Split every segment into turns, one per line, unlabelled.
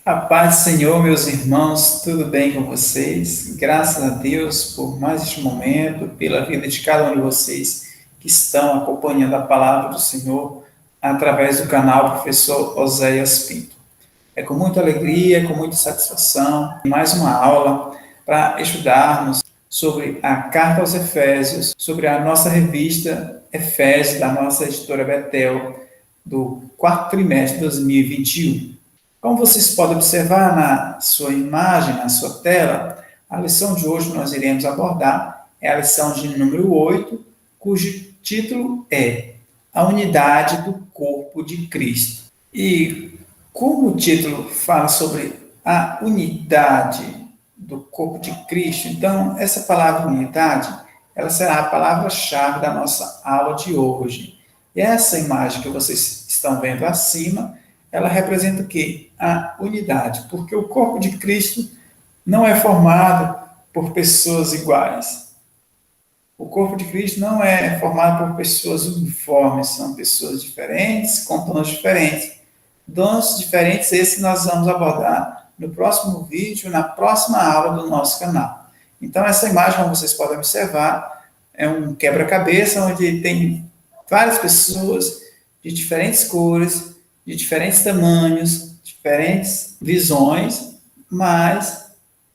A paz do Senhor, meus irmãos, tudo bem com vocês? Graças a Deus por mais este momento, pela vida de cada um de vocês que estão acompanhando a palavra do Senhor através do canal Professor Oséias Pinto. É com muita alegria, com muita satisfação, mais uma aula para estudarmos sobre a Carta aos Efésios, sobre a nossa revista Efésios, da nossa editora Betel, do quarto trimestre de 2021. Como vocês podem observar na sua imagem, na sua tela, a lição de hoje nós iremos abordar é a lição de número 8, cujo título é A Unidade do Corpo de Cristo. E como o título fala sobre a unidade do corpo de Cristo, então essa palavra unidade, ela será a palavra-chave da nossa aula de hoje. E essa imagem que vocês estão vendo acima, ela representa o quê? A unidade, porque o corpo de Cristo não é formado por pessoas iguais. O corpo de Cristo não é formado por pessoas uniformes, são pessoas diferentes, com dons diferentes. Dons diferentes, esses nós vamos abordar no próximo vídeo, na próxima aula do nosso canal. Então, essa imagem, como vocês podem observar, é um quebra-cabeça onde tem várias pessoas de diferentes cores, de diferentes tamanhos, diferentes visões, mas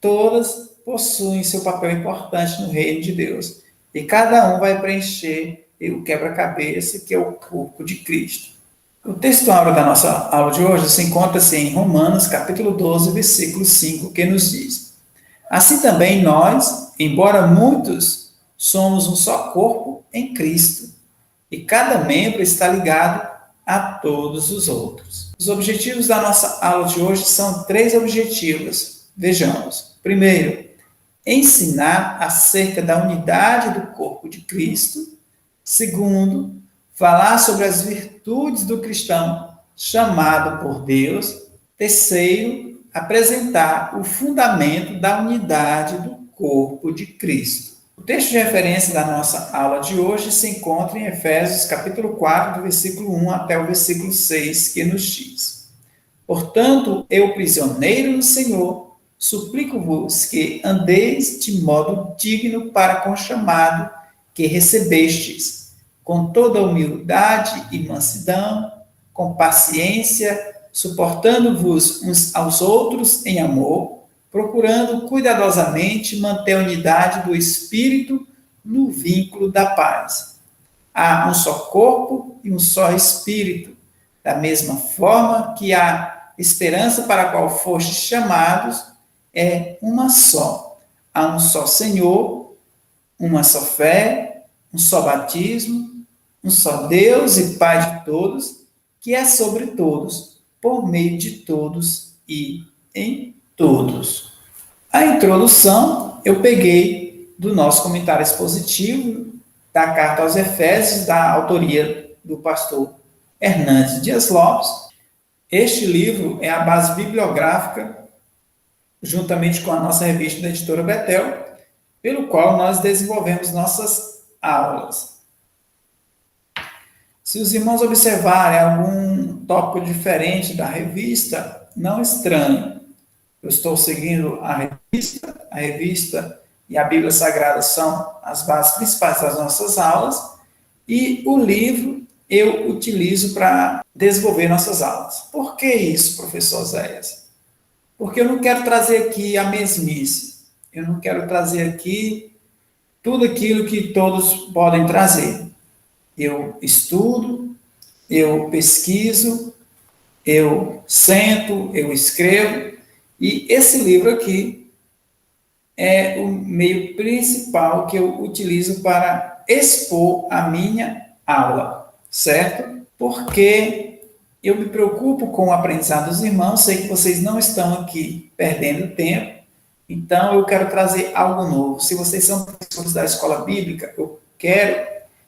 todas possuem seu papel importante no reino de Deus. E cada um vai preencher o quebra-cabeça, que é o corpo de Cristo. O texto-aula da nossa aula de hoje se encontra-se em Romanos, capítulo 12, versículo 5, que nos diz: Assim também nós, embora muitos, somos um só corpo em Cristo, e cada membro está ligado a todos os outros. Os objetivos da nossa aula de hoje são 3 objetivos. Vejamos. Primeiro, ensinar acerca da unidade do corpo de Cristo. Segundo, falar sobre as virtudes do cristão chamado por Deus. Terceiro, apresentar o fundamento da unidade do corpo de Cristo. O texto de referência da nossa aula de hoje se encontra em Efésios, capítulo 4, do versículo 1 até o versículo 6, que nos diz: Portanto, eu, prisioneiro no Senhor, suplico-vos que andeis de modo digno para com o chamado que recebestes, com toda humildade e mansidão, com paciência, suportando-vos uns aos outros em amor, procurando cuidadosamente manter a unidade do Espírito no vínculo da paz. Há um só corpo e um só Espírito, da mesma forma que a esperança para a qual fostes chamados é uma só. Há um só Senhor, uma só fé, um só batismo, um só Deus e Pai de todos, que é sobre todos, por meio de todos e em todos. A introdução eu peguei do nosso comentário expositivo da Carta aos Efésios, da autoria do pastor Hernandes Dias Lopes. Este livro é a base bibliográfica, juntamente com a nossa revista da editora Betel, pelo qual nós desenvolvemos nossas aulas. Se os irmãos observarem algum tópico diferente da revista, não estranhe. Eu estou seguindo a revista e a Bíblia Sagrada são as bases principais das nossas aulas, e o livro eu utilizo para desenvolver nossas aulas. Por que isso, professor Oséias? Porque eu não quero trazer aqui a mesmice, eu não quero trazer aqui tudo aquilo que todos podem trazer. Eu estudo, eu pesquiso, eu sento, eu escrevo, e esse livro aqui é o meio principal que eu utilizo para expor a minha aula, certo? Porque eu me preocupo com o aprendizado dos irmãos, sei que vocês não estão aqui perdendo tempo, então eu quero trazer algo novo. Se vocês são professores da escola bíblica, eu quero,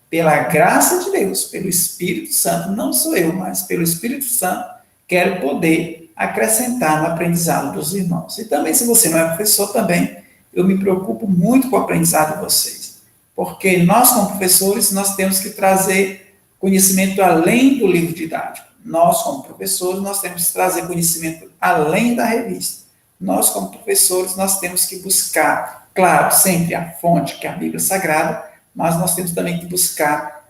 pela graça de Deus, pelo Espírito Santo, não sou eu, mas pelo Espírito Santo, quero poder acrescentar no aprendizado dos irmãos. E também, se você não é professor, também eu me preocupo muito com o aprendizado de vocês, porque nós, como professores, nós temos que trazer conhecimento além do livro didático. nós, como professores, nós temos que trazer conhecimento além da revista. Nós, como professores, nós temos que buscar, claro, sempre a fonte, que é a Bíblia Sagrada, mas nós temos também que buscar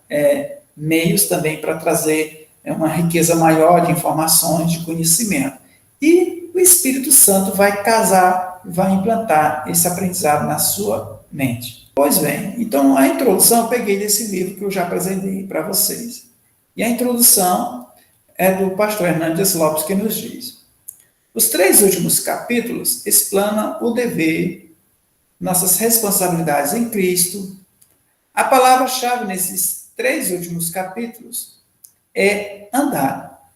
meios também para trazer uma riqueza maior de informações, de conhecimento. E o Espírito Santo vai casar, vai implantar esse aprendizado na sua mente. Pois bem, então a introdução eu peguei desse livro que eu já apresentei para vocês. E a introdução é do pastor Hernandes Lopes, que nos diz: os 3 últimos capítulos explanam o dever, nossas responsabilidades em Cristo. A palavra-chave nesses 3 últimos capítulos é andar.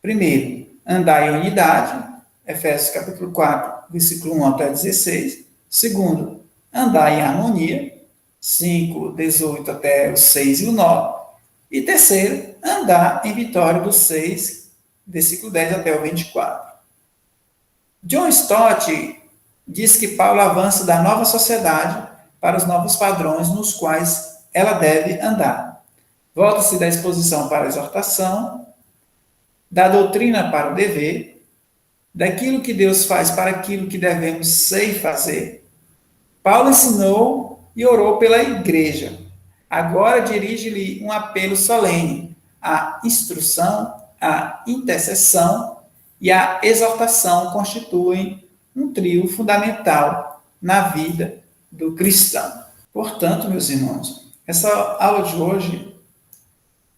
Primeiro, andar em unidade, Efésios capítulo 4, versículo 1 até 16. Segundo, andar em harmonia, 5, 18 até o 6 e o 9. E terceiro, andar em vitória, do 6, versículo 10 até o 24. John Stott diz que Paulo avança da nova sociedade para os novos padrões nos quais ela deve andar. Volta-se da exposição para a exortação, da doutrina para o dever, daquilo que Deus faz para aquilo que devemos ser e fazer. Paulo ensinou e orou pela igreja. Agora dirige-lhe um apelo solene: a instrução, a intercessão e a exortação constituem um trio fundamental na vida do cristão. Portanto, meus irmãos, essa aula de hoje,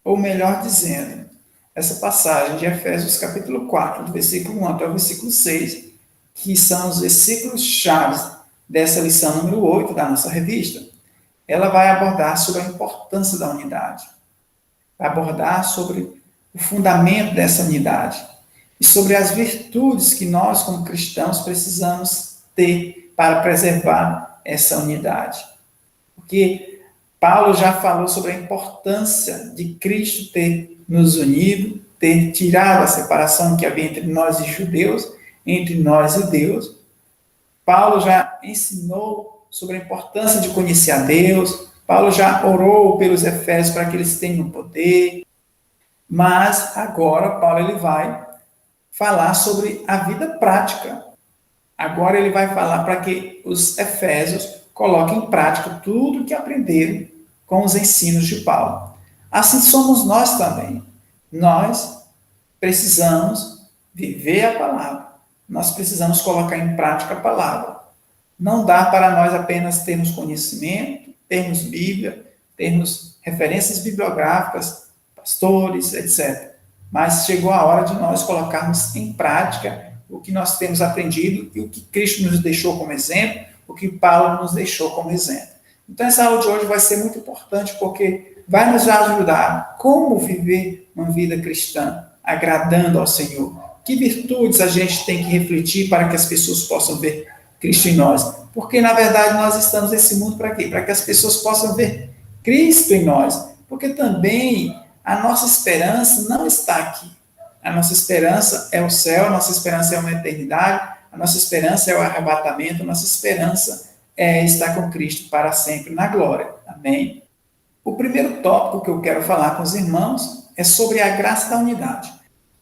ou melhor dizendo, essa passagem de Efésios capítulo 4, do versículo 1 até o versículo 6, que são os versículos chaves dessa lição número 8 da nossa revista, ela vai abordar sobre a importância da unidade, vai abordar sobre o fundamento dessa unidade e sobre as virtudes que nós, como cristãos, precisamos ter para preservar essa unidade. Porque Paulo já falou sobre a importância de Cristo ter nos unido, ter tirado a separação que havia entre nós e judeus, entre nós e Deus. Paulo já ensinou sobre a importância de conhecer a Deus. Paulo já orou pelos Efésios para que eles tenham poder. Mas agora Paulo ele vai falar sobre a vida prática. Agora ele vai falar para que os Efésios coloquem em prática tudo que aprenderam com os ensinos de Paulo. Assim somos nós também. Nós precisamos viver a palavra. Nós precisamos colocar em prática a palavra. Não dá para nós apenas termos conhecimento, termos Bíblia, termos referências bibliográficas, pastores, etc. Mas chegou a hora de nós colocarmos em prática o que nós temos aprendido e o que Cristo nos deixou como exemplo, o que Paulo nos deixou como exemplo. Então, essa aula de hoje vai ser muito importante porque vai nos ajudar como viver uma vida cristã, agradando ao Senhor. Que virtudes a gente tem que refletir para que as pessoas possam ver Cristo em nós? Porque, na verdade, nós estamos nesse mundo para quê? Para que as pessoas possam ver Cristo em nós. Porque também a nossa esperança não está aqui. A nossa esperança é o céu, a nossa esperança é uma eternidade, a nossa esperança é o arrebatamento, a nossa esperança é estar com Cristo para sempre na glória. Amém? O primeiro tópico que eu quero falar com os irmãos é sobre a graça da unidade.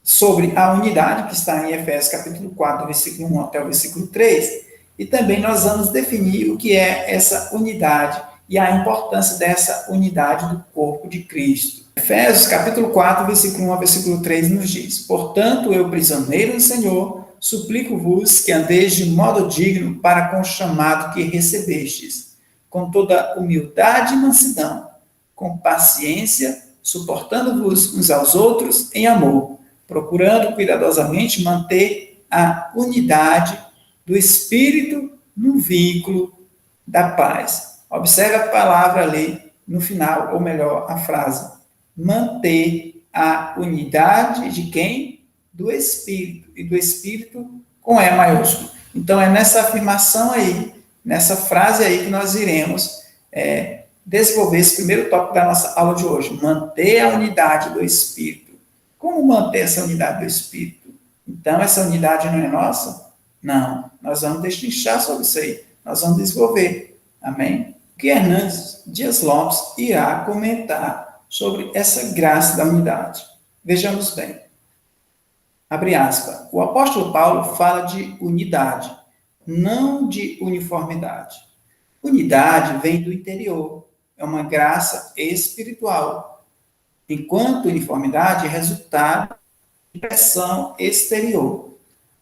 Sobre a unidade que está em Efésios capítulo 4, versículo 1 até o versículo 3. E também nós vamos definir o que é essa unidade e a importância dessa unidade do corpo de Cristo. Efésios capítulo 4, versículo 1 a versículo 3 nos diz: portanto, eu, prisioneiro do Senhor, suplico-vos que andeis de modo digno para com o chamado que recebestes, com toda humildade e mansidão, com paciência, suportando-vos uns aos outros em amor, procurando cuidadosamente manter a unidade do Espírito no vínculo da paz. Observe a palavra ali no final, ou melhor, a frase: manter a unidade de quem? Do Espírito, e do Espírito com E maiúsculo. Então, é nessa afirmação aí, nessa frase aí que nós iremos desenvolver esse primeiro tópico da nossa aula de hoje: manter a unidade do Espírito. Como manter essa unidade do Espírito? Então, essa unidade não é nossa? Não. Nós vamos destrinchar sobre isso aí. Nós vamos desenvolver. Amém? Que Hernandes Dias Lopes irá comentar sobre essa graça da unidade. Vejamos bem. Abre aspas. O apóstolo Paulo fala de unidade, não de uniformidade. Unidade vem do interior, é uma graça espiritual, enquanto uniformidade é resultado de pressão exterior.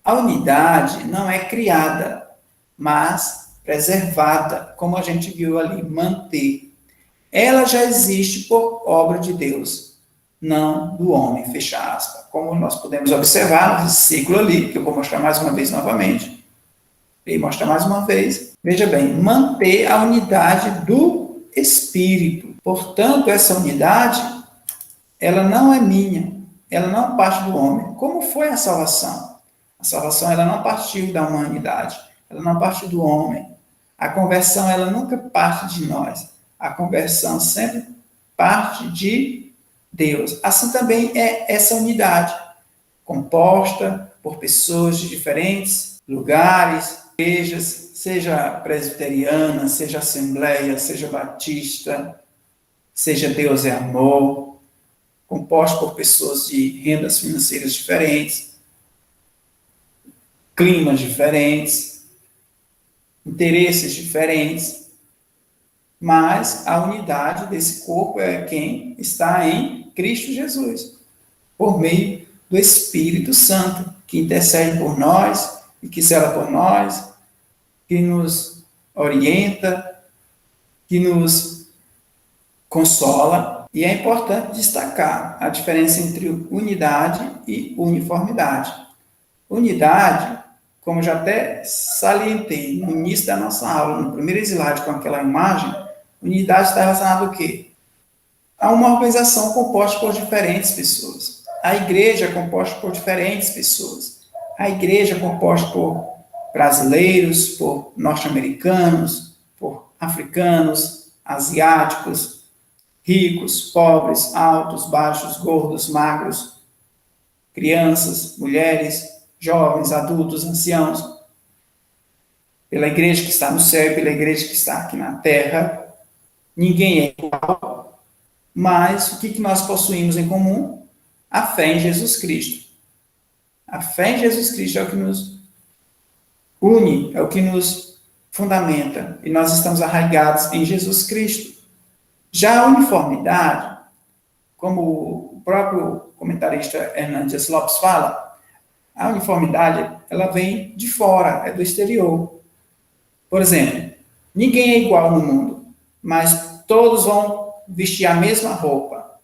A unidade não é criada, mas preservada, como a gente viu ali, manter. Ela já existe por obra de Deus, não do homem, fecha aspas. Como nós podemos observar no versículo ali, que eu vou mostrar mais uma vez novamente. E mostrar mais uma vez. Veja bem, manter a unidade do Espírito. Portanto, essa unidade, ela não é minha, ela não parte do homem. Como foi a salvação? A salvação, ela não partiu da humanidade, ela não partiu do homem. A conversão, ela nunca parte de nós. A conversão sempre parte de Deus. Assim também é essa unidade, composta por pessoas de diferentes lugares, igrejas, seja presbiteriana, seja assembleia, seja batista, seja Deus é amor, composta por pessoas de rendas financeiras diferentes, climas diferentes, interesses diferentes, mas a unidade desse corpo é quem está em Cristo Jesus, por meio do Espírito Santo, que intercede por nós e que zela por nós, que nos orienta, que nos consola. E é importante destacar a diferença entre unidade e uniformidade. Unidade, como eu já até salientei no início da nossa aula, no primeiro slide com aquela imagem, unidade está relacionada ao quê? A uma organização composta por diferentes pessoas. A igreja é composta por diferentes pessoas. A igreja é composta por brasileiros, por norte-americanos, por africanos, asiáticos, ricos, pobres, altos, baixos, gordos, magros, crianças, mulheres, jovens, adultos, anciãos. Pela igreja que está no céu e pela igreja que está aqui na terra, ninguém é igual, mas o que nós possuímos em comum? A fé em Jesus Cristo. A fé em Jesus Cristo é o que nos une, é o que nos fundamenta, e nós estamos arraigados em Jesus Cristo. Já a uniformidade, como o próprio comentarista Hernandes Lopes fala, a uniformidade, ela vem de fora, é do exterior. Por exemplo, ninguém é igual no mundo, mas todos vão vestir a mesma roupa,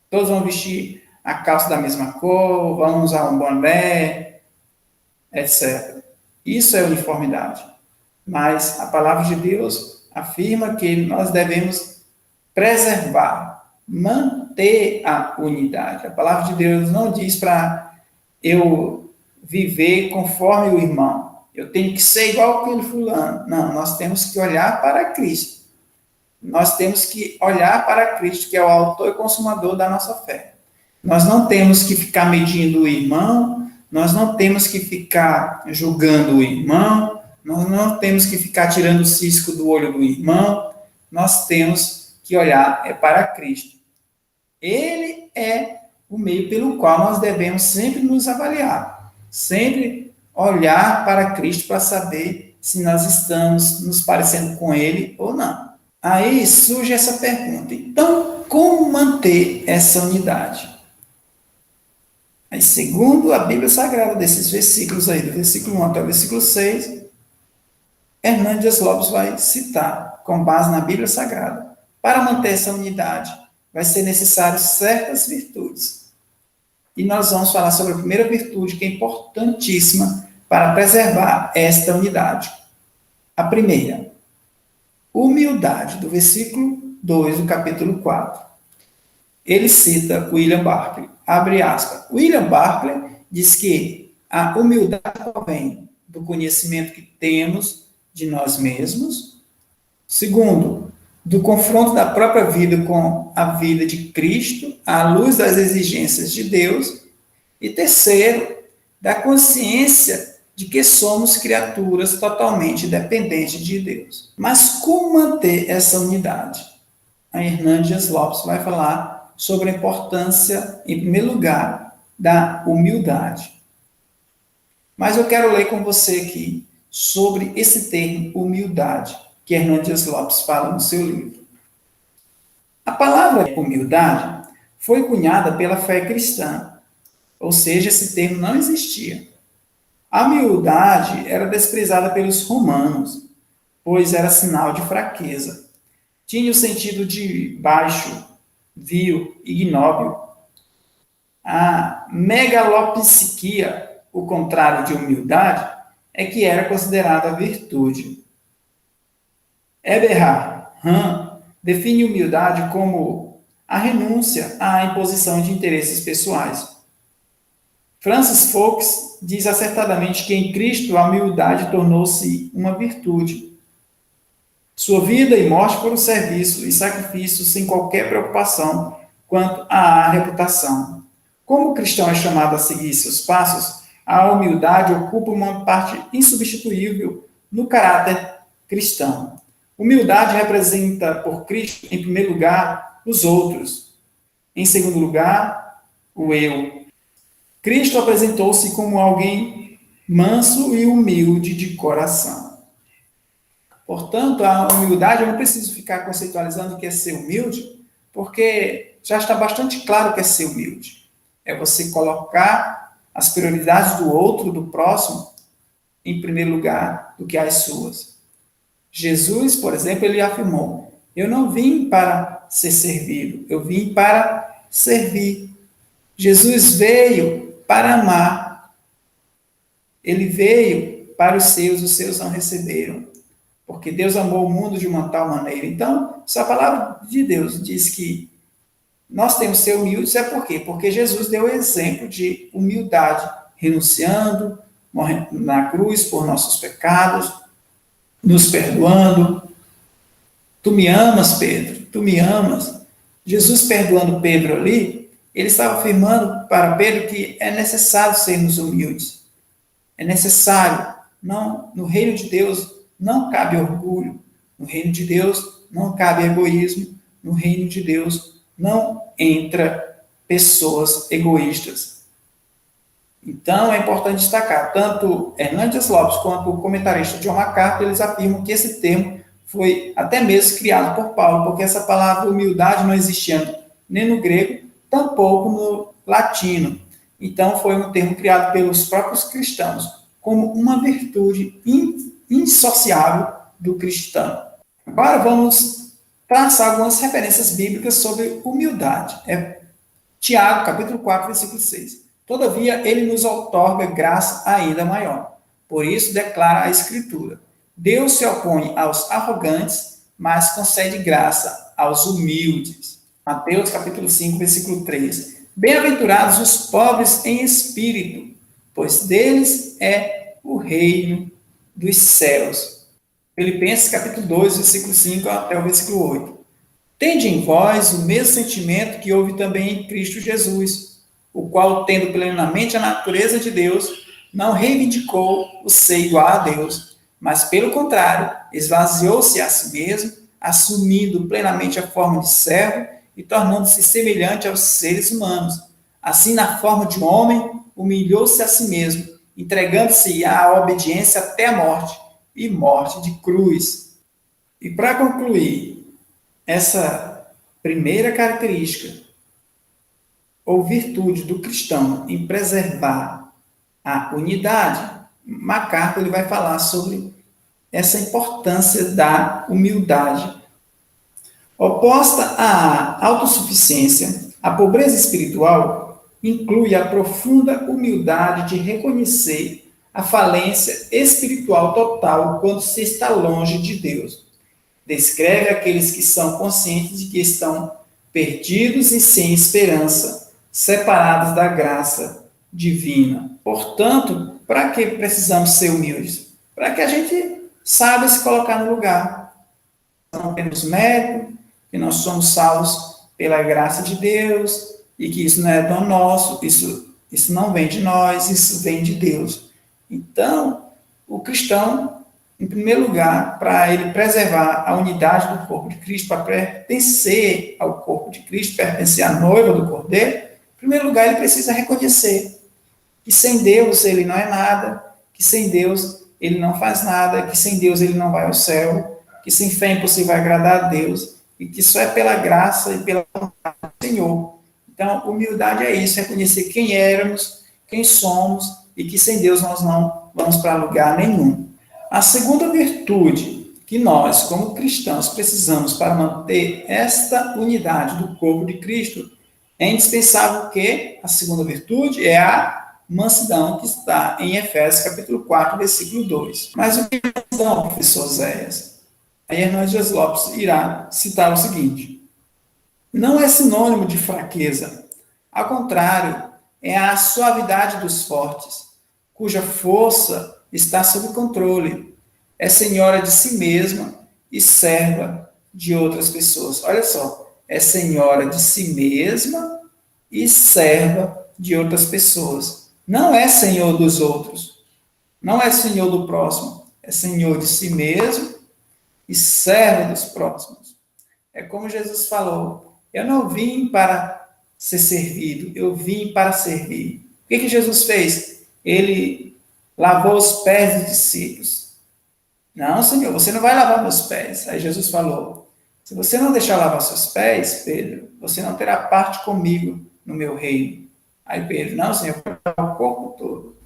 todos vão vestir a calça da mesma cor, vão usar um boné, etc. Isso é uniformidade. Mas a palavra de Deus afirma que nós devemos preservar, manter a unidade. A palavra de Deus não diz para eu viver conforme o irmão. Eu tenho que ser igual aquele fulano. Não, nós temos que olhar para Cristo. Nós temos que olhar para Cristo, que é o autor e consumador da nossa fé. Nós não temos que ficar medindo o irmão, nós não temos que ficar julgando o irmão, nós não temos que ficar tirando o cisco do olho do irmão, nós temos que olhar para Cristo. Ele é o meio pelo qual nós devemos sempre nos avaliar, sempre olhar para Cristo para saber se nós estamos nos parecendo com Ele ou não. Aí surge essa pergunta, então, como manter essa unidade? Aí, segundo a Bíblia Sagrada, desses versículos aí, do versículo 1 até o versículo 6, Hernandes Lopes vai citar, com base na Bíblia Sagrada, para manter essa unidade, vai ser necessário certas virtudes. E nós vamos falar sobre a primeira virtude, que é importantíssima para preservar esta unidade. A primeira, humildade, do versículo 2 do capítulo 4. Ele cita William Barclay, abre aspas. William Barclay diz que a humildade vem do conhecimento que temos de nós mesmos. Segundo, do confronto da própria vida com a vida de Cristo, à luz das exigências de Deus. E terceiro, da consciência de que somos criaturas totalmente dependentes de Deus. Mas como manter essa unidade? A Hernandes Lopes vai falar sobre a importância, em primeiro lugar, da humildade. Mas eu quero ler com você aqui sobre esse termo humildade, que Hernando Dias Lopes fala no seu livro. A palavra humildade foi cunhada pela fé cristã, ou seja, esse termo não existia. A humildade era desprezada pelos romanos, pois era sinal de fraqueza. Tinha o sentido de baixo, vil, ignóbil. A megalopsiquia, o contrário de humildade, é que era considerada virtude. Eberhard Hahn define humildade como a renúncia à imposição de interesses pessoais. Francis Fox diz acertadamente que em Cristo a humildade tornou-se uma virtude. Sua vida e morte foram serviço e sacrifício sem qualquer preocupação quanto à reputação. Como o cristão é chamado a seguir seus passos, a humildade ocupa uma parte insubstituível no caráter cristão. Humildade representa por Cristo, em primeiro lugar, os outros. Em segundo lugar, o eu. Cristo apresentou-se como alguém manso e humilde de coração. Portanto, a humildade, eu não preciso ficar conceitualizando o que é ser humilde, porque já está bastante claro o que é ser humilde. É você colocar as prioridades do outro, do próximo, em primeiro lugar do que as suas. Jesus, por exemplo, ele afirmou: eu não vim para ser servido, eu vim para servir. Jesus veio para amar. Ele veio para os seus não receberam. Porque Deus amou o mundo de uma tal maneira. Então, se a palavra de Deus diz que nós temos que ser humildes, é por quê? Porque Jesus deu exemplo de humildade, renunciando, morrendo na cruz por nossos pecados, nos perdoando. Tu me amas, Pedro? Tu me amas? Jesus perdoando Pedro ali, ele estava afirmando para Pedro que é necessário sermos humildes. É necessário. Não, no reino de Deus não cabe orgulho. No reino de Deus não cabe egoísmo. No reino de Deus não entra pessoas egoístas. Então, é importante destacar, tanto Hernando Dias Lopes quanto o comentarista John MacArthur, eles afirmam que esse termo foi até mesmo criado por Paulo, porque essa palavra humildade não existia nem no grego, tampouco no latino. Então, foi um termo criado pelos próprios cristãos, como uma virtude indissociável do cristão. Agora, vamos traçar algumas referências bíblicas sobre humildade. É Tiago, capítulo 4, versículo 6. Todavia, ele nos outorga graça ainda maior. Por isso, declara a Escritura: Deus se opõe aos arrogantes, mas concede graça aos humildes. Mateus, capítulo 5, versículo 3. Bem-aventurados os pobres em espírito, pois deles é o reino dos céus. Filipenses, capítulo 2, versículo 5 até o versículo 8. Tende em vós o mesmo sentimento que houve também em Cristo Jesus, o qual, tendo plenamente a natureza de Deus, não reivindicou o ser igual a Deus, mas, pelo contrário, esvaziou-se a si mesmo, assumindo plenamente a forma de servo e tornando-se semelhante aos seres humanos. Assim, na forma de um homem, humilhou-se a si mesmo, entregando-se à obediência até a morte, e morte de cruz. E para concluir, essa primeira característica, ou virtude do cristão em preservar a unidade, MacArthur ele vai falar sobre essa importância da humildade. Oposta à autossuficiência, a pobreza espiritual inclui a profunda humildade de reconhecer a falência espiritual total quando se está longe de Deus. Descreve aqueles que são conscientes de que estão perdidos e sem esperança, separados da graça divina. Portanto, para que precisamos ser humildes? Para que a gente saiba se colocar no lugar. Não temos mérito, que nós somos salvos pela graça de Deus, e que isso não é dom nosso, isso não vem de nós, isso vem de Deus. Então, o cristão em primeiro lugar, para ele preservar a unidade do corpo de Cristo, para pertencer ao corpo de Cristo, pertencer à noiva do Cordeiro, em primeiro lugar, ele precisa reconhecer que sem Deus ele não é nada, que sem Deus ele não faz nada, que sem Deus ele não vai ao céu, que sem fé é impossível agradar a Deus, e que só é pela graça e pela vontade do Senhor. Então, humildade é isso, reconhecer quem éramos, quem somos, e que sem Deus nós não vamos para lugar nenhum. A segunda virtude que nós, como cristãos, precisamos para manter esta unidade do corpo de Cristo é indispensável que a segunda virtude é a mansidão, que está em Efésios capítulo 4, versículo 2. Mas o que é mansidão, professor Zéias? Aí Hernandes Dias Lopes irá citar o seguinte: não é sinônimo de fraqueza, ao contrário, é a suavidade dos fortes, cuja força está sob controle, é senhora de si mesma e serva de outras pessoas. Olha só, é senhora de si mesma e serva de outras pessoas. Não é senhor dos outros, não é senhor do próximo, é senhor de si mesmo e serva dos próximos. É como Jesus falou: eu não vim para ser servido, eu vim para servir. O que Jesus fez? Ele lavou os pés dos discípulos. Não, Senhor, você não vai lavar meus pés. Aí Jesus falou: se você não deixar lavar seus pés, Pedro, você não terá parte comigo no meu reino. Aí Pedro: não, Senhor, eu quero lavar o corpo todo.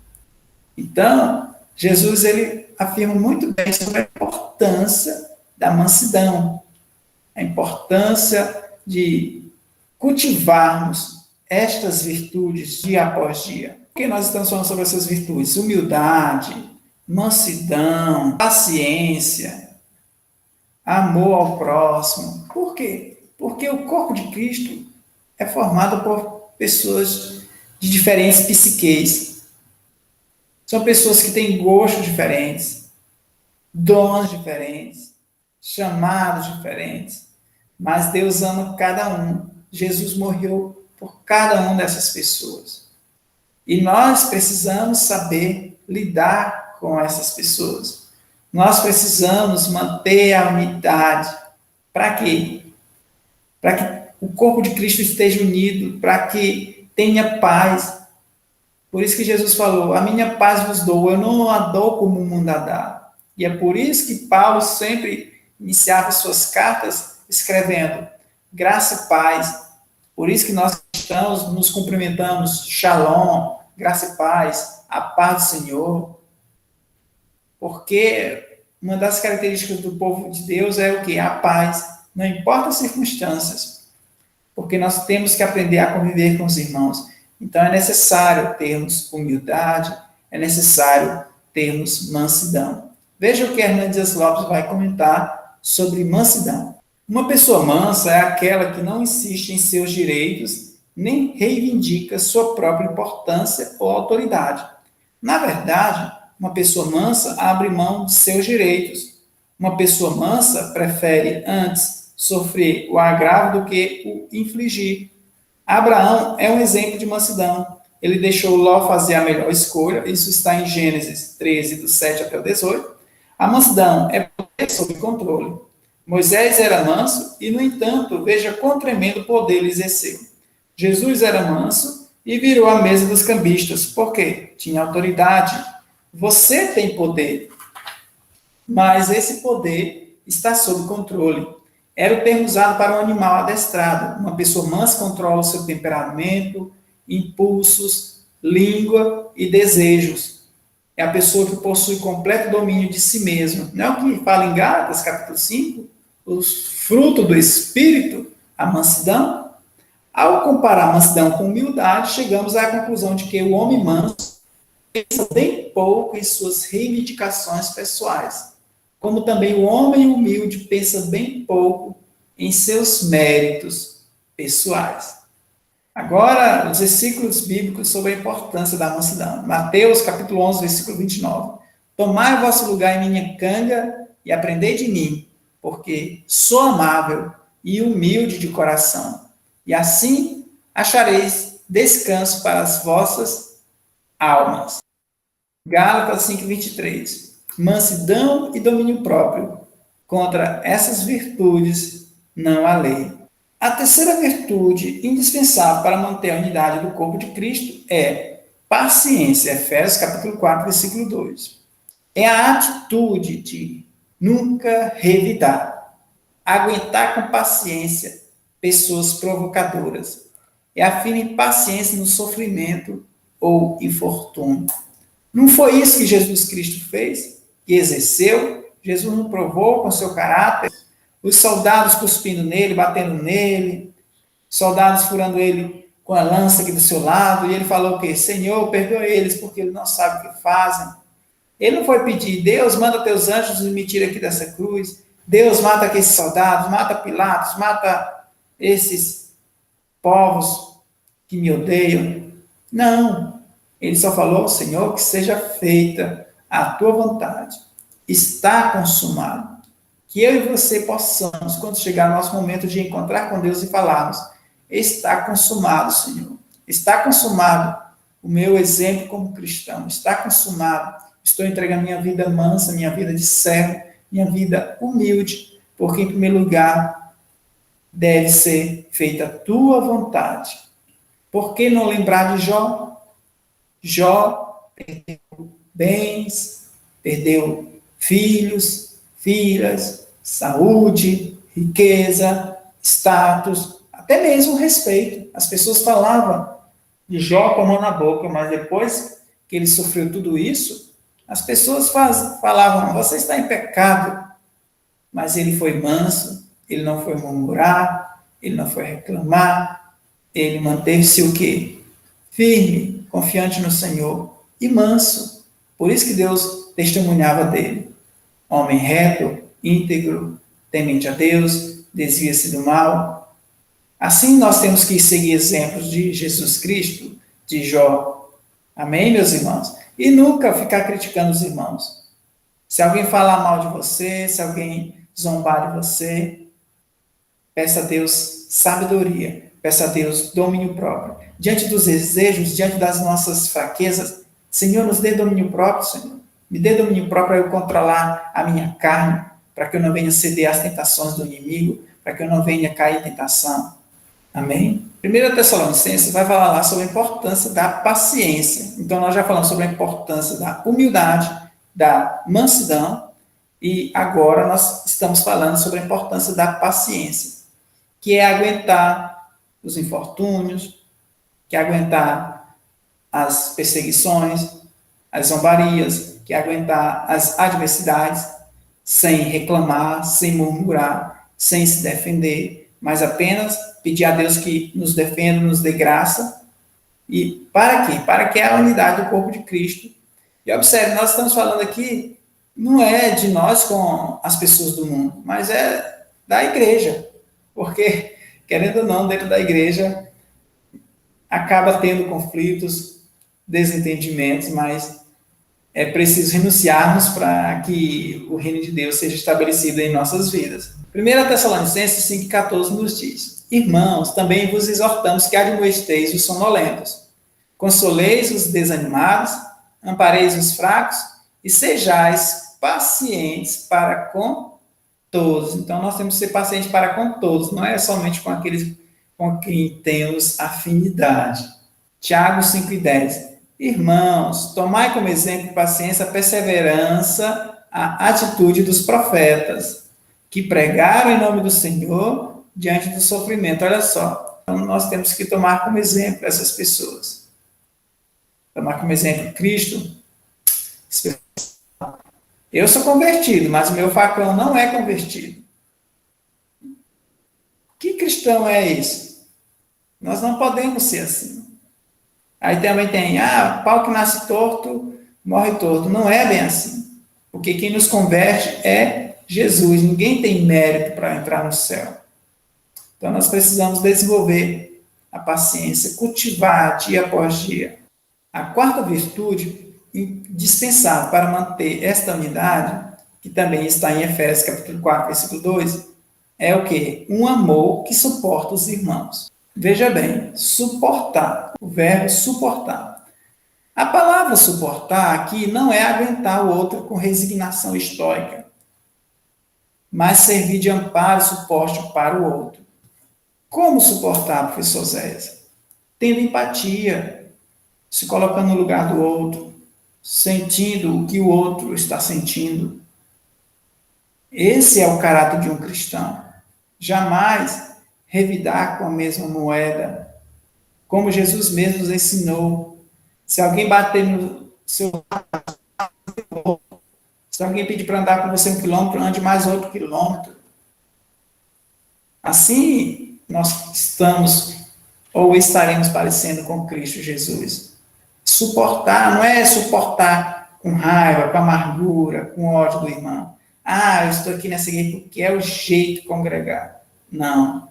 Então, Jesus ele afirma muito bem sobre a importância da mansidão, a importância de cultivarmos estas virtudes dia após dia. Por que nós estamos falando sobre essas virtudes? Humildade, mansidão, paciência, amor ao próximo. Por quê? Porque o corpo de Cristo é formado por pessoas de diferentes psiques. São pessoas que têm gostos diferentes, dons diferentes, chamados diferentes, mas Deus ama cada um. Jesus morreu por cada uma dessas pessoas. E nós precisamos saber lidar com essas pessoas. Nós precisamos manter a unidade. Para quê? Para que o corpo de Cristo esteja unido, para que tenha paz. Por isso que Jesus falou: a minha paz vos dou, eu não a dou como o mundo a dá. E é por isso que Paulo sempre iniciava suas cartas escrevendo graça e paz. Por isso que nós cristãos nos cumprimentamos: shalom, graça e paz, a paz do Senhor. Porque uma das características do povo de Deus é o quê? A paz, não importa as circunstâncias. Porque nós temos que aprender a conviver com os irmãos. Então é necessário termos humildade, é necessário termos mansidão. Veja o que Hernandes Dias Lopes vai comentar sobre mansidão. Uma pessoa mansa é aquela que não insiste em seus direitos, nem reivindica sua própria importância ou autoridade. Na verdade, uma pessoa mansa abre mão de seus direitos. Uma pessoa mansa prefere antes sofrer o agravo do que o infligir. Abraão é um exemplo de mansidão. Ele deixou Ló fazer a melhor escolha, isso está em Gênesis 13, do 7 até o 18. A mansidão é poder sob controle. Moisés era manso e, no entanto, veja quão tremendo poder ele exerceu. Jesus era manso e virou a mesa dos cambistas. Por quê? Tinha autoridade. Você tem poder, mas esse poder está sob controle. Era o termo usado para um animal adestrado. Uma pessoa mansa controla o seu temperamento, impulsos, língua e desejos. É a pessoa que possui completo domínio de si mesma. Não é o que fala em Gálatas, capítulo 5? O fruto do Espírito, a mansidão. Ao comparar a mansidão com humildade, chegamos à conclusão de que o homem manso pensa bem pouco em suas reivindicações pessoais, como também o homem humilde pensa bem pouco em seus méritos pessoais. Agora, os versículos bíblicos sobre a importância da mansidão. Mateus, capítulo 11, versículo 29. Tomai o vosso lugar em minha canga e aprendei de mim, porque sou amável e humilde de coração, e assim achareis descanso para as vossas almas. Gálatas 5:23. mansidão e domínio próprio. Contra essas virtudes não há lei. A terceira virtude indispensável para manter a unidade do corpo de Cristo é paciência. Efésios capítulo 4, versículo 2. É a atitude de nunca revidar, aguentar com paciência pessoas provocadoras. É a firme paciência no sofrimento ou infortúnio. Não foi isso que Jesus Cristo fez, que exerceu? Jesus não provou com seu caráter, os soldados cuspindo nele, batendo nele, soldados furando ele com a lança aqui do seu lado, e ele falou o quê? Senhor, perdoa eles, porque eles não sabem o que fazem. Ele não foi pedir, Deus, manda teus anjos e me tira aqui dessa cruz. Deus, mata aqueles soldados, mata Pilatos, mata esses povos que me odeiam. Não. Ele só falou, Senhor, que seja feita a tua vontade. Está consumado. Que eu e você possamos, quando chegar o nosso momento de encontrar com Deus e falarmos, está consumado, Senhor. Está consumado o meu exemplo como cristão. Está consumado. Estou entregando minha vida mansa, minha vida de servo, minha vida humilde, porque, em primeiro lugar, deve ser feita a tua vontade. Por que não lembrar de Jó? Jó perdeu bens, perdeu filhos, filhas, saúde, riqueza, status, até mesmo respeito. As pessoas falavam de Jó com a mão na boca, mas depois que ele sofreu tudo isso, as pessoas falavam, você está em pecado. Mas ele foi manso, ele não foi murmurar, ele não foi reclamar, ele manteve-se o quê? Firme, confiante no Senhor e manso. Por isso que Deus testemunhava dele. Homem reto, íntegro, temente a Deus, desvia-se do mal. Assim nós temos que seguir exemplos de Jesus Cristo, de Jó. Amém, meus irmãos? E nunca ficar criticando os irmãos. Se alguém falar mal de você, se alguém zombar de você, peça a Deus sabedoria, peça a Deus domínio próprio. Diante dos desejos, diante das nossas fraquezas, Senhor, nos dê domínio próprio, Senhor. Me dê domínio próprio para eu controlar a minha carne, para que eu não venha ceder às tentações do inimigo, para que eu não venha cair em tentação. Amém? 1 Tessalonicenses vai falar lá sobre a importância da paciência. Então, nós já falamos sobre a importância da humildade, da mansidão, e agora nós estamos falando sobre a importância da paciência, que é aguentar os infortúnios, que é aguentar as perseguições, as zombarias, que é aguentar as adversidades, sem reclamar, sem murmurar, sem se defender, mas apenas pedir a Deus que nos defenda, nos dê graça. E para quê? Para que a unidade do corpo de Cristo. E observe, nós estamos falando aqui, não é de nós com as pessoas do mundo, mas é da igreja. Porque, querendo ou não, dentro da igreja, acaba tendo conflitos, desentendimentos, mas é preciso renunciarmos para que o reino de Deus seja estabelecido em nossas vidas. 1 Tessalonicenses 5,14 nos diz, irmãos, também vos exortamos que admoesteis os sonolentos, consoleis os desanimados, ampareis os fracos e sejais pacientes para com todos. Então, nós temos que ser pacientes para com todos, não é somente com aqueles com quem temos afinidade. Tiago 5,10. Irmãos, tomai como exemplo de paciência, a perseverança, a atitude dos profetas, que pregaram em nome do Senhor diante do sofrimento. Olha só, então nós temos que tomar como exemplo essas pessoas. Tomar como exemplo Cristo. Eu sou convertido, mas o meu facão não é convertido. Que cristão é esse? Nós não podemos ser assim. Aí também tem, pau que nasce torto, morre torto. Não é bem assim. Porque quem nos converte é Jesus. Ninguém tem mérito para entrar no céu. Então nós precisamos desenvolver a paciência, cultivar dia após dia. A quarta virtude indispensável para manter esta unidade, que também está em Efésios capítulo 4, versículo 2, é o quê? Um amor que suporta os irmãos. Veja bem, suportar, o verbo suportar. A palavra suportar aqui não é aguentar o outro com resignação estoica, mas servir de amparo e suporte para o outro. Como suportar, professor Zéias? Tendo empatia, se colocando no lugar do outro, sentindo o que o outro está sentindo. Esse é o caráter de um cristão. Jamais revidar com a mesma moeda, como Jesus mesmo nos ensinou. Se alguém bater no seu... Se alguém pedir para andar com você 1 quilômetro, ande mais 8 quilômetros. Assim, nós estamos ou estaremos parecendo com Cristo Jesus. Suportar não é suportar com raiva, com amargura, com ódio do irmão. Eu estou aqui nessa igreja porque é o jeito de congregar. Não.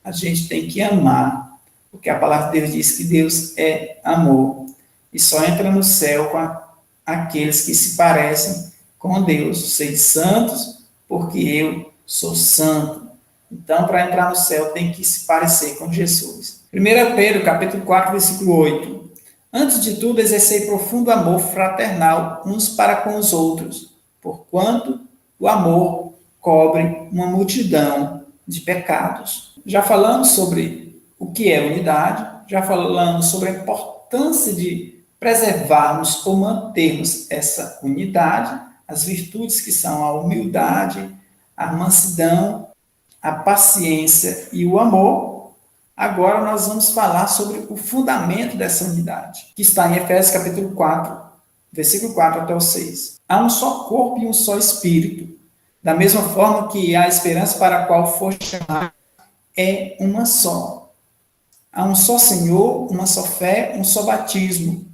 A gente tem que amar, porque a palavra de Deus diz que Deus é amor. E só entra no céu com aqueles que se parecem com Deus. Sede santos, porque eu sou santo. Então, para entrar no céu, tem que se parecer com Jesus. 1 Pedro, capítulo 4, versículo 8. Antes de tudo, exercei profundo amor fraternal uns para com os outros, porquanto o amor cobre uma multidão de pecados. Já falamos sobre o que é unidade, já falamos sobre a importância de preservarmos ou mantermos essa unidade, as virtudes que são a humildade, a mansidão, a paciência e o amor. Agora nós vamos falar sobre o fundamento dessa unidade, que está em Efésios capítulo 4, versículo 4 até o 6. Há um só corpo e um só espírito, da mesma forma que a esperança para a qual for chamado é uma só. Há um só Senhor, uma só fé, um só batismo,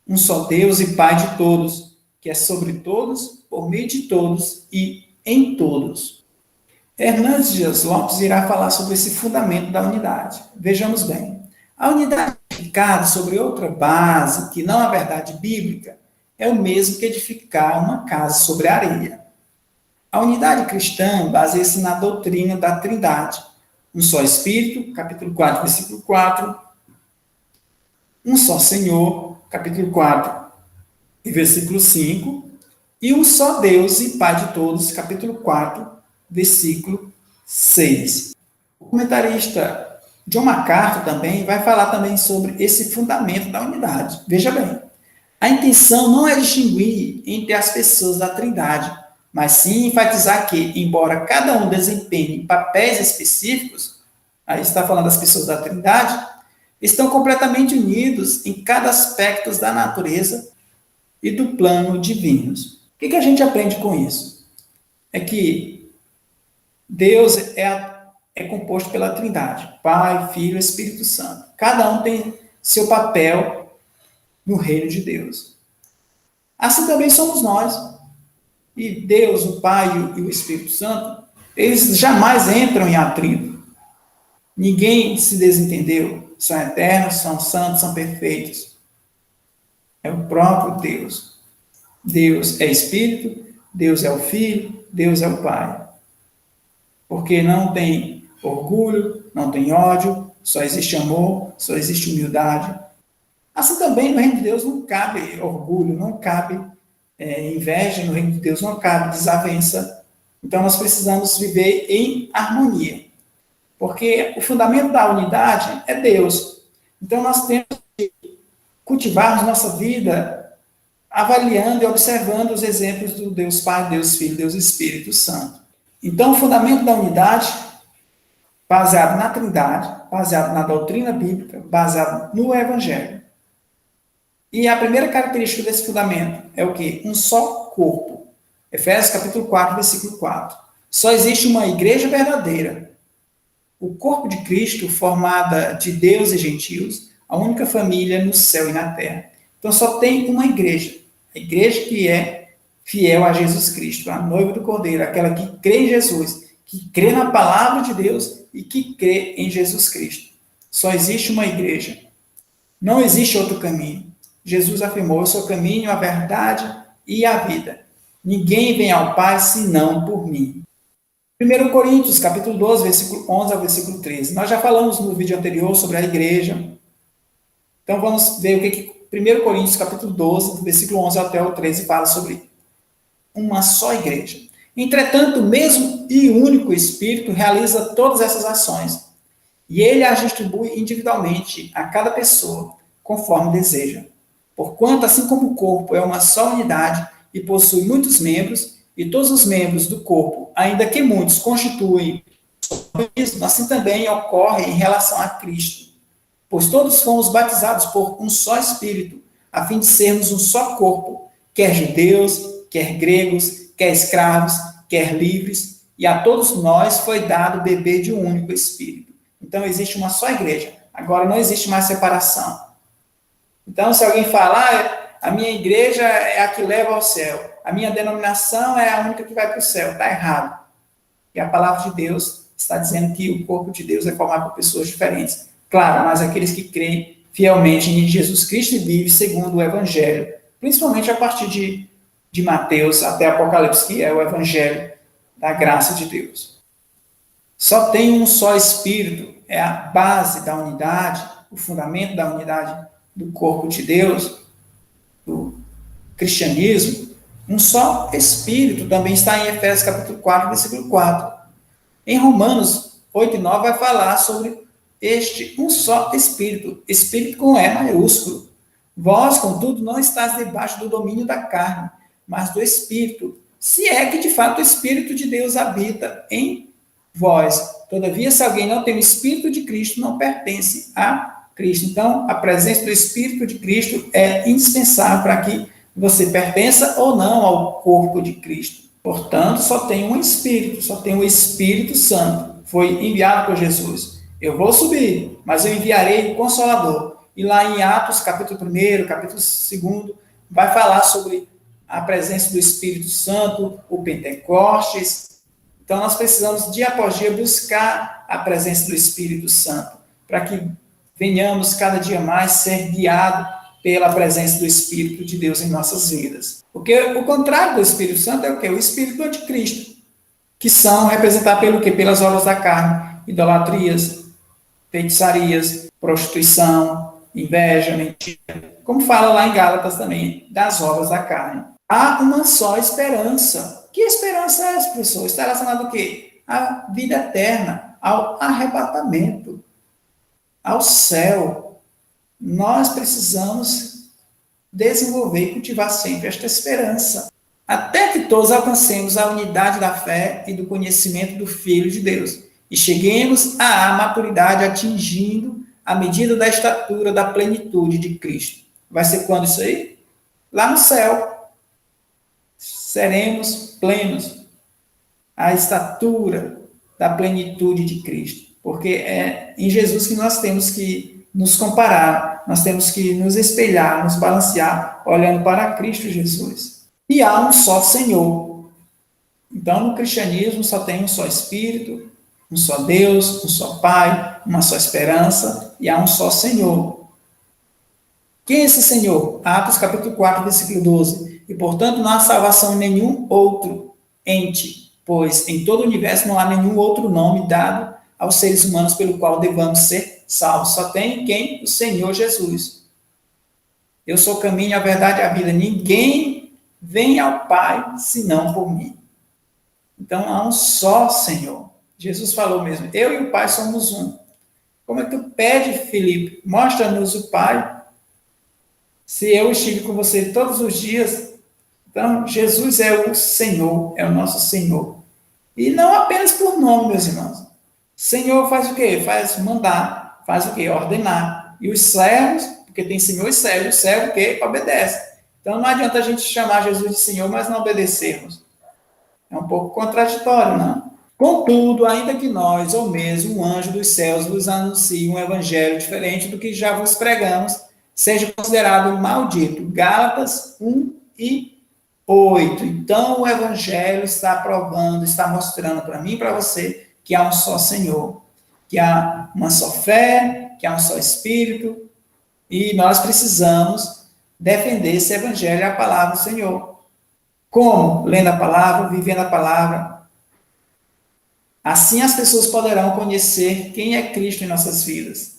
um só Deus e Pai de todos, que é sobre todos, por meio de todos e em todos. Hernandes Dias Lopes irá falar sobre esse fundamento da unidade. Vejamos bem. A unidade edificada sobre outra base, que não a verdade bíblica, é o mesmo que edificar uma casa sobre a areia. A unidade cristã baseia-se na doutrina da Trindade. Um só Espírito, capítulo 4, versículo 4. Um só Senhor, capítulo 4, e versículo 5. E um só Deus e Pai de todos, capítulo 4, versículo 6. O comentarista John MacArthur também vai falar também sobre esse fundamento da unidade. Veja bem, a intenção não é distinguir entre as pessoas da Trindade, mas sim enfatizar que, embora cada um desempenhe papéis específicos, aí está falando das pessoas da Trindade, estão completamente unidos em cada aspecto da natureza e do plano divinos. O que a gente aprende com isso? É que Deus é composto pela Trindade, Pai, Filho e Espírito Santo. Cada um tem seu papel no reino de Deus. Assim também somos nós. E Deus, o Pai e o Espírito Santo, eles jamais entram em atrito. Ninguém se desentendeu. São eternos, são santos, são perfeitos. É o próprio Deus. Deus é Espírito, Deus é o Filho, Deus é o Pai. Porque não tem orgulho, não tem ódio, só existe amor, só existe humildade. Assim também no reino de Deus não cabe orgulho, não cabe inveja, no reino de Deus não cabe desavença. Então nós precisamos viver em harmonia. Porque o fundamento da unidade é Deus. Então nós temos que cultivar nossa vida avaliando e observando os exemplos do Deus Pai, Deus Filho, Deus Espírito Santo. Então o fundamento da unidade, baseado na Trindade, baseado na doutrina bíblica, baseado no Evangelho. E a primeira característica desse fundamento é o quê? Um só corpo. Efésios capítulo 4, versículo 4. Só existe uma igreja verdadeira. O corpo de Cristo, formada de Deus e gentios, a única família no céu e na terra. Então só tem uma igreja. A igreja que é fiel a Jesus Cristo, a noiva do Cordeiro, aquela que crê em Jesus, que crê na palavra de Deus e que crê em Jesus Cristo. Só existe uma igreja. Não existe outro caminho. Jesus afirmou: eu sou o caminho, a verdade e a vida. Ninguém vem ao Pai senão por mim. 1 Coríntios, capítulo 12, versículo 11 ao versículo 13. Nós já falamos no vídeo anterior sobre a igreja. Então vamos ver o que 1 Coríntios capítulo 12, do versículo 11 até o 13, fala sobre uma só igreja. Entretanto, o mesmo e único Espírito realiza todas essas ações, e ele as distribui individualmente a cada pessoa, conforme deseja. Porquanto, assim como o corpo é uma só unidade e possui muitos membros, e todos os membros do corpo, ainda que muitos, constituem o organismo, assim também ocorre em relação a Cristo. Pois todos fomos batizados por um só Espírito, a fim de sermos um só corpo, quer judeus, quer gregos, quer escravos, quer livres, e a todos nós foi dado beber de um único Espírito. Então, existe uma só igreja. Agora, não existe mais separação. Então, se alguém falar, a minha igreja é a que leva ao céu, a minha denominação é a única que vai para o céu, está errado. E a palavra de Deus está dizendo que o corpo de Deus é formado por pessoas diferentes. Claro, mas aqueles que creem fielmente em Jesus Cristo e vivem segundo o Evangelho, principalmente a partir de Mateus até Apocalipse, que é o Evangelho da graça de Deus. Só tem um só Espírito, é a base da unidade, o fundamento da unidade do corpo de Deus, do cristianismo. Um só Espírito também está em Efésios capítulo 4, versículo 4. Em Romanos 8 e 9 vai falar sobre este um só Espírito, Espírito com E maiúsculo. Vós, contudo, não estáis debaixo do domínio da carne, mas do Espírito, se é que de fato o Espírito de Deus habita em vós. Todavia, se alguém não tem o Espírito de Cristo, não pertence a Cristo. Então, a presença do Espírito de Cristo é indispensável para que você pertença ou não ao corpo de Cristo. Portanto, só tem um Espírito, só tem o Espírito Santo. Foi enviado por Jesus. Eu vou subir, mas eu enviarei o Consolador. E lá em Atos, capítulo 1, capítulo 2, vai falar sobre a presença do Espírito Santo, o Pentecostes. Então, nós precisamos, dia após dia, buscar a presença do Espírito Santo, para que venhamos cada dia mais ser guiados pela presença do Espírito de Deus em nossas vidas. Porque o contrário do Espírito Santo é o quê? O Espírito do Anticristo, que são representados pelo quê? Pelas obras da carne, idolatrias, feitiçarias, prostituição, inveja, mentira. Como fala lá em Gálatas também, das obras da carne. Há uma só esperança. Que esperança é essa, professor? Está relacionado ao quê? À vida eterna, ao arrebatamento, ao céu. Nós precisamos desenvolver e cultivar sempre esta esperança, até que todos alcancemos a unidade da fé e do conhecimento do Filho de Deus, e cheguemos à maturidade, atingindo a medida da estatura da plenitude de Cristo. Vai ser quando isso aí? Lá no céu. Seremos plenos, a estatura da plenitude de Cristo, porque é em Jesus que nós temos que nos comparar, nós temos que nos espelhar, nos balancear, olhando para Cristo Jesus. E há um só Senhor. Então, no cristianismo só tem um só Espírito, um só Deus, um só Pai, uma só esperança, e há um só Senhor. Quem é esse Senhor? Atos capítulo 4, versículo 12. E, portanto, não há salvação em nenhum outro ente, pois em todo o universo não há nenhum outro nome dado aos seres humanos pelo qual devamos ser salvos. Só tem quem? O Senhor Jesus. Eu sou o caminho, a verdade e a vida. Ninguém vem ao Pai senão por mim. Então, há um só Senhor. Jesus falou mesmo, eu e o Pai somos um. Como é que tu pede, Filipe? Mostra-nos o Pai. Se eu estive com você todos os dias, então Jesus é o Senhor, é o nosso Senhor. E não apenas por nome, meus irmãos. Senhor faz o quê? Faz mandar, faz o quê? Ordenar. E os servos, porque tem Senhor e servo, o servo o quê? Obedece. Então não adianta a gente chamar Jesus de Senhor, mas não obedecermos. É um pouco contraditório, não? Contudo, ainda que nós, ou mesmo um anjo dos céus, vos anuncie um evangelho diferente do que já vos pregamos, seja considerado maldito. Gálatas 1 e 8. Então, o evangelho está provando, está mostrando para mim e para você que há um só Senhor, que há uma só fé, que há um só Espírito, e nós precisamos defender esse evangelho, a palavra do Senhor. Como? Lendo a palavra, vivendo a palavra. Assim as pessoas poderão conhecer quem é Cristo em nossas vidas.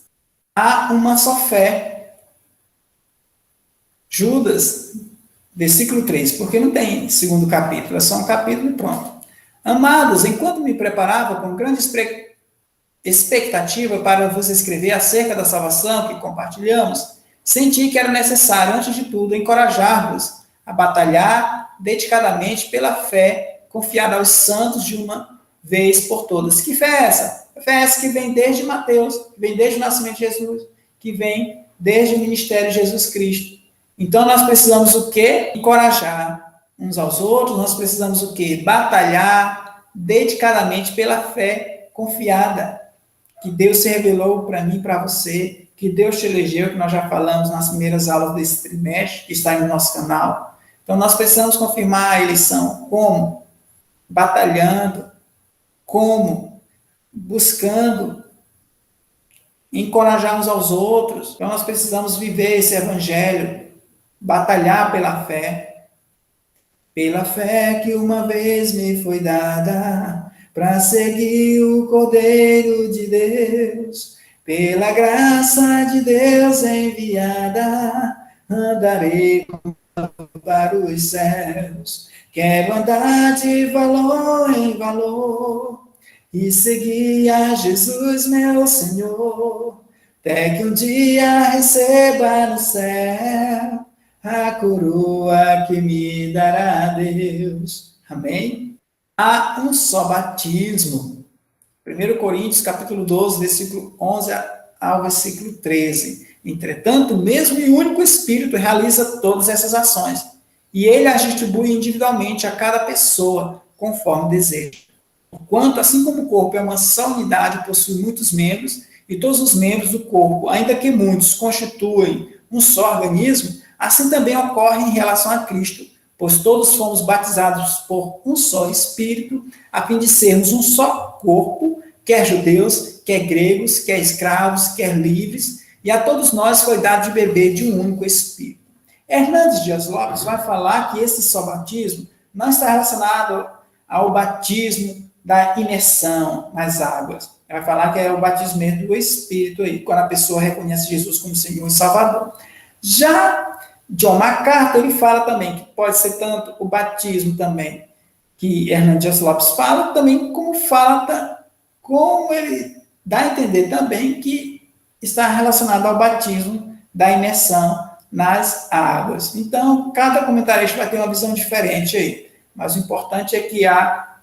Há uma só fé. Judas, versículo 3, porque não tem segundo capítulo, é só um capítulo e pronto. Amados, enquanto me preparava com grande expectativa para vos escrever acerca da salvação que compartilhamos, senti que era necessário, antes de tudo, encorajar-vos a batalhar dedicadamente pela fé confiada aos santos de uma vez por todas. Que fé é essa? A fé é essa que vem desde Mateus, que vem desde o nascimento de Jesus, que vem desde o ministério de Jesus Cristo. Então, nós precisamos o quê? Encorajar uns aos outros, nós precisamos o quê? Batalhar dedicadamente pela fé confiada, que Deus se revelou para mim e para você, que Deus te elegeu, que nós já falamos nas primeiras aulas desse trimestre, que está aí no nosso canal. Então, nós precisamos confirmar a eleição. Como? Batalhando. Como? Buscando. Encorajar uns aos outros. Então, nós precisamos viver esse evangelho, batalhar pela fé que uma vez me foi dada, para seguir o Cordeiro de Deus, pela graça de Deus enviada, andarei para os céus. Quero andar de valor em valor e seguir a Jesus, meu Senhor, até que um dia receba no céu a coroa que me dará Deus. Amém? Há um só batismo. 1 Coríntios, capítulo 12, versículo 11 ao versículo 13. Entretanto, o mesmo e único Espírito realiza todas essas ações, e ele as distribui individualmente a cada pessoa, conforme deseja. Porquanto, assim como o corpo é uma só unidade, possui muitos membros, e todos os membros do corpo, ainda que muitos, constituem um só organismo, assim também ocorre em relação a Cristo, pois todos fomos batizados por um só Espírito, a fim de sermos um só corpo, quer judeus, quer gregos, quer escravos, quer livres, e a todos nós foi dado de beber de um único Espírito. Hernandes Dias Lopes vai falar que esse só batismo não está relacionado ao batismo da imersão nas águas. Ele vai falar que é o batismo do Espírito, aí, quando a pessoa reconhece Jesus como Senhor e Salvador. Já John MacArthur, ele fala também que pode ser tanto o batismo também, que Hernandes Dias Lopes fala, também como ele dá a entender também que está relacionado ao batismo da imersão nas águas. Então, cada comentarista vai ter uma visão diferente aí, mas o importante é que há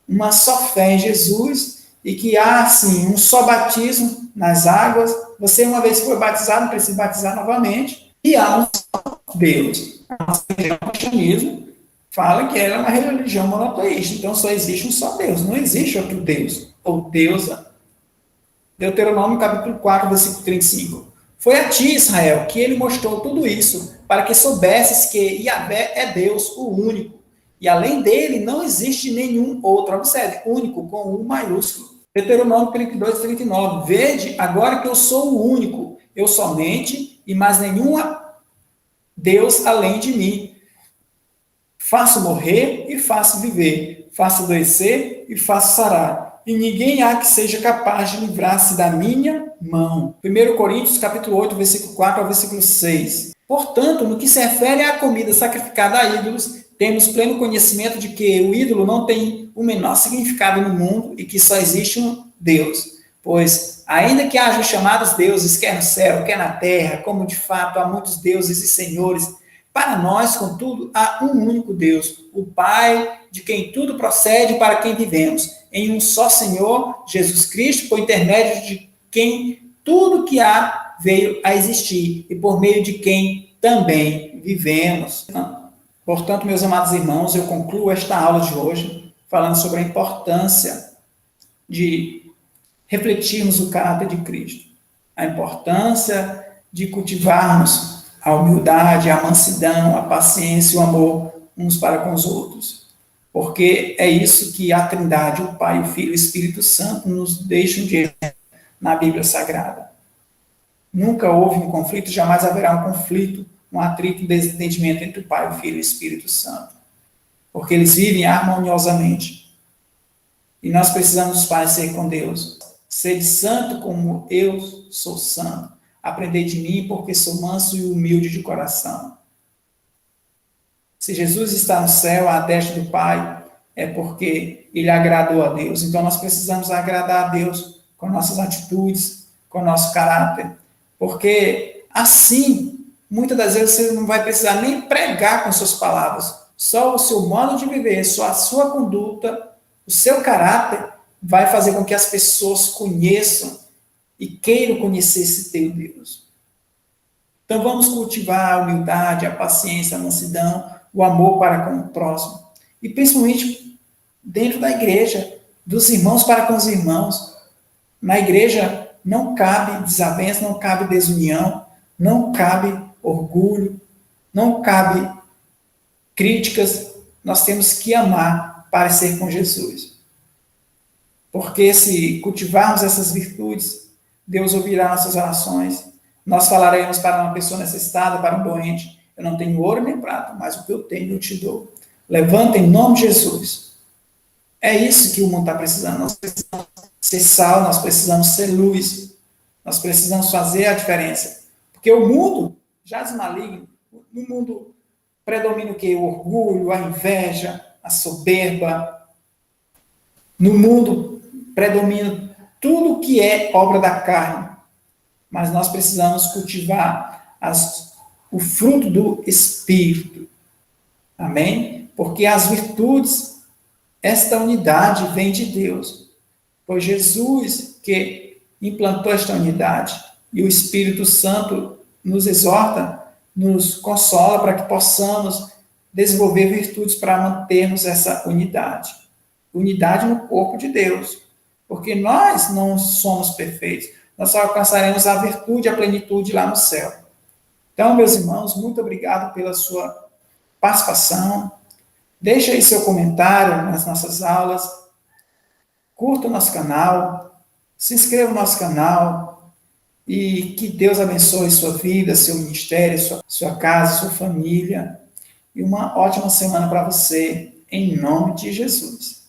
uma só fé em Jesus e que há, sim, um só batismo nas águas. Você, uma vez que foi batizado, não precisa batizar novamente. E há um só Deus. O cristianismo fala que ela é uma religião monoteísta, então só existe um só Deus, não existe outro Deus, ou deusa. Deuteronômio, capítulo 4, versículo 35. Foi a ti, Israel, que ele mostrou tudo isso, para que soubesses que Yahvé é Deus, o único, e além dele não existe nenhum outro. Observe, único, com U maiúsculo. Deuteronômio 32, 39. Vede, agora que eu sou o único, eu somente, e mais nenhum Deus além de mim. Faço morrer e faço viver, faço adoecer e faço sarar. E ninguém há que seja capaz de livrar-se da minha mão. 1 Coríntios, capítulo 8, versículo 4 ao versículo 6. Portanto, no que se refere à comida sacrificada a ídolos, temos pleno conhecimento de que o ídolo não tem o menor significado no mundo e que só existe um Deus. Pois, ainda que haja chamados deuses, quer no céu, quer na terra, como de fato há muitos deuses e senhores, para nós, contudo, há um único Deus, o Pai, de quem tudo procede, para quem vivemos, em um só Senhor, Jesus Cristo, por intermédio de quem tudo que há veio a existir, e por meio de quem também vivemos. Portanto, meus amados irmãos, eu concluo esta aula de hoje falando sobre a importância de refletirmos o caráter de Cristo, a importância de cultivarmos a humildade, a mansidão, a paciência e o amor uns para com os outros, porque é isso que a Trindade, o Pai, o Filho e o Espírito Santo nos deixam de na Bíblia Sagrada. Nunca houve um conflito, jamais haverá um conflito, um atrito, um desentendimento entre o Pai, o Filho e o Espírito Santo, porque eles vivem harmoniosamente. E nós precisamos nos parecer com Deus. Sede santo como eu sou santo. Aprendei de mim, porque sou manso e humilde de coração. Se Jesus está no céu, à destra do Pai, é porque ele agradou a Deus. Então nós precisamos agradar a Deus com nossas atitudes, com nosso caráter, porque assim, muitas das vezes você não vai precisar nem pregar com suas palavras, só o seu modo de viver, só a sua conduta, o seu caráter vai fazer com que as pessoas conheçam e queiram conhecer esse teu Deus. Então vamos cultivar a humildade, a paciência, a mansidão, o amor para com o próximo. E principalmente dentro da igreja, dos irmãos para com os irmãos. Na igreja não cabe desavença, não cabe desunião, não cabe orgulho, não cabe críticas. Nós temos que amar, parecer com Jesus. Porque se cultivarmos essas virtudes, Deus ouvirá nossas orações. Nós falaremos para uma pessoa necessitada, para um doente: eu não tenho ouro nem prata, mas o que eu tenho eu te dou. Levanta em nome de Jesus. É isso que o mundo está precisando. Nós precisamos ser sal, nós precisamos ser luz. Nós precisamos fazer a diferença. Porque o mundo jaz maligno. No mundo predomina o quê? O orgulho, a inveja, a soberba. No mundo predomina tudo que é obra da carne. Mas nós precisamos cultivar o fruto do Espírito. Amém? Porque as virtudes, esta unidade vem de Deus. Foi Jesus que implantou esta unidade. E o Espírito Santo nos exorta, nos consola para que possamos desenvolver virtudes para mantermos essa unidade. Unidade no corpo de Deus. Porque nós não somos perfeitos. Nós só alcançaremos a virtude, a plenitude lá no céu. Então, meus irmãos, muito obrigado pela sua participação. Deixe aí seu comentário nas nossas aulas. Curta o nosso canal. Se inscreva no nosso canal. E que Deus abençoe sua vida, seu ministério, sua casa, sua família. E uma ótima semana para você, em nome de Jesus.